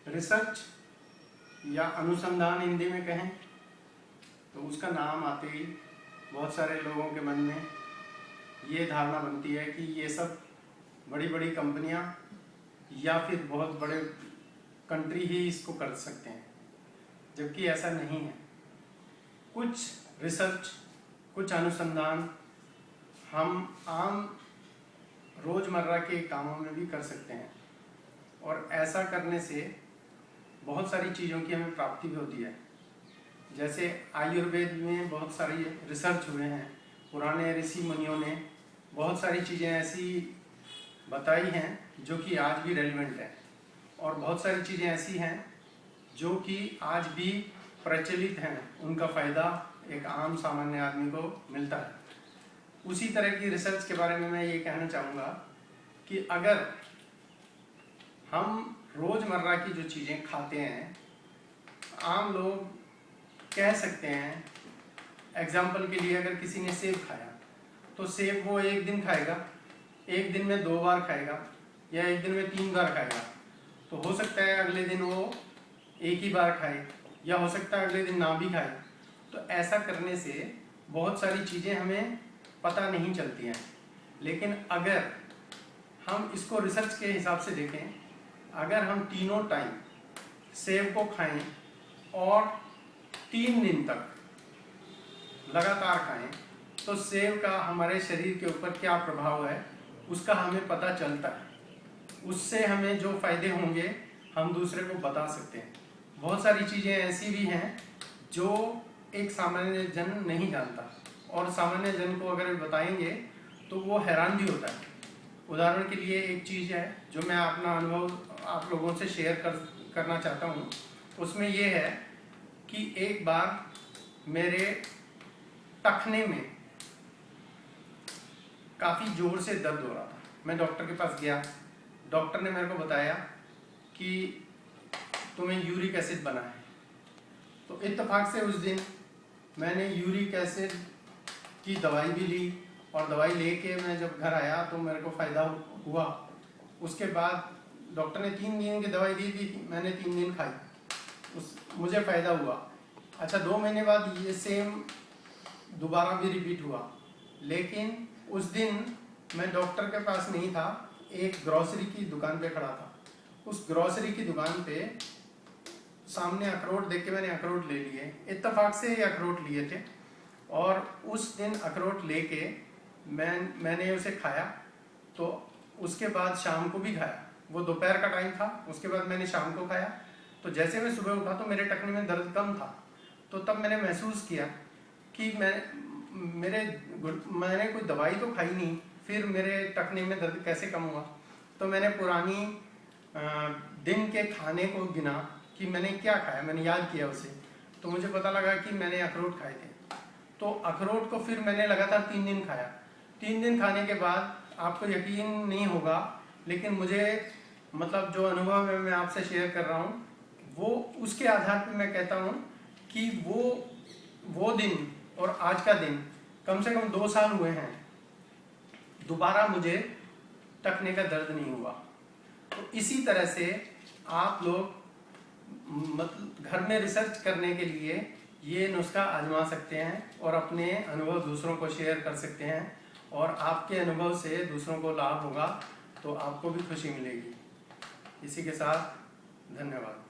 Research या अनुसंधान हिंदी में कहें तो उसका नाम आते ही बहुत सारे लोगों के मन में ये धारणा बनती है कि ये सब बड़ी बड़ी कंपनियां या फिर बहुत बड़े कंट्री ही इसको कर सकते हैं, जबकि ऐसा नहीं है। कुछ रिसर्च, कुछ अनुसंधान हम आम रोज़मर्रा के कामों में भी कर सकते हैं और ऐसा करने से बहुत सारी चीज़ों की हमें प्राप्ति भी होती है। जैसे आयुर्वेद में बहुत सारी रिसर्च हुए हैं, पुराने ऋषि मुनियों ने बहुत सारी चीज़ें ऐसी बताई हैं जो कि आज भी रेलिवेंट है, और बहुत सारी चीज़ें ऐसी हैं जो कि आज भी प्रचलित हैं, उनका फ़ायदा एक आम सामान्य आदमी को मिलता है। उसी तरह की रिसर्च के बारे में मैं ये कहना चाहूँगा कि अगर हम रोज़मर्रा की जो चीज़ें खाते हैं, आम लोग कह सकते हैं, एग्जाम्पल के लिए अगर किसी ने सेब खाया तो सेब वो एक दिन खाएगा, एक दिन में 2 बार खाएगा या एक दिन में 3 बार खाएगा, तो हो सकता है अगले दिन वो एक ही बार खाए या हो सकता है अगले दिन ना भी खाए। तो ऐसा करने से बहुत सारी चीज़ें हमें पता नहीं चलती हैं। लेकिन अगर हम इसको रिसर्च के हिसाब से देखें, अगर हम तीनों टाइम सेब को खाएं और 3 दिन तक लगातार खाएं तो सेब का हमारे शरीर के ऊपर क्या प्रभाव है उसका हमें पता चलता है। उससे हमें जो फायदे होंगे हम दूसरे को बता सकते हैं। बहुत सारी चीज़ें ऐसी भी हैं जो एक सामान्य जन नहीं जानता, और सामान्य जन को अगर बताएंगे तो वो हैरान भी होता है। उदाहरण के लिए एक चीज़ है जो मैं अपना अनुभव आप लोगों से शेयर करना चाहता हूँ। उसमें ये है कि एक बार मेरे टखने में काफ़ी ज़ोर से दर्द हो रहा था। मैं डॉक्टर के पास गया, डॉक्टर ने मेरे को बताया कि तुम्हें यूरिक एसिड बना है। तो इत्तेफाक से उस दिन मैंने यूरिक एसिड की दवाई भी ली, और दवाई लेके मैं जब घर आया तो मेरे को फ़ायदा हुआ। उसके बाद डॉक्टर ने 3 दिन की दवाई दी थी, मैंने 3 दिन खाई, मुझे फ़ायदा हुआ। अच्छा, 2 महीने बाद ये सेम दोबारा भी रिपीट हुआ, लेकिन उस दिन मैं डॉक्टर के पास नहीं था, एक ग्रॉसरी की दुकान पे खड़ा था। उस ग्रॉसरी की दुकान पे सामने अखरोट देख के मैंने अखरोट ले लिए, इत्तेफाक से ये अखरोट लिए थे, और उस दिन अखरोट लेके मैंने उसे खाया। तो उसके बाद शाम को भी खाया, वो दोपहर का टाइम था, उसके बाद मैंने शाम को खाया। तो जैसे मैं सुबह उठा तो मेरे टखने में दर्द कम था। तो तब मैंने महसूस किया कि मैंने कोई दवाई तो खाई नहीं, फिर मेरे टखने में दर्द कैसे कम हुआ। तो मैंने पुरानी दिन के खाने को गिना कि मैंने क्या खाया, मैंने याद किया उसे, तो मुझे पता लगा कि मैंने अखरोट खाए थे। तो अखरोट को फिर मैंने लगातार 3 दिन खाया। 3 दिन खाने के बाद आपको यकीन नहीं होगा, लेकिन मुझे मतलब जो अनुभव है मैं आपसे शेयर कर रहा हूँ, वो उसके आधार पर मैं कहता हूँ कि वो दिन और आज का दिन कम से कम 2 साल हुए हैं, दोबारा मुझे टखने का दर्द नहीं हुआ। तो इसी तरह से आप लोग घर में रिसर्च करने के लिए ये नुस्खा आजमा सकते हैं और अपने अनुभव दूसरों को शेयर कर सकते हैं, और आपके अनुभव से दूसरों को लाभ होगा तो आपको भी खुशी मिलेगी। इसी के साथ धन्यवाद।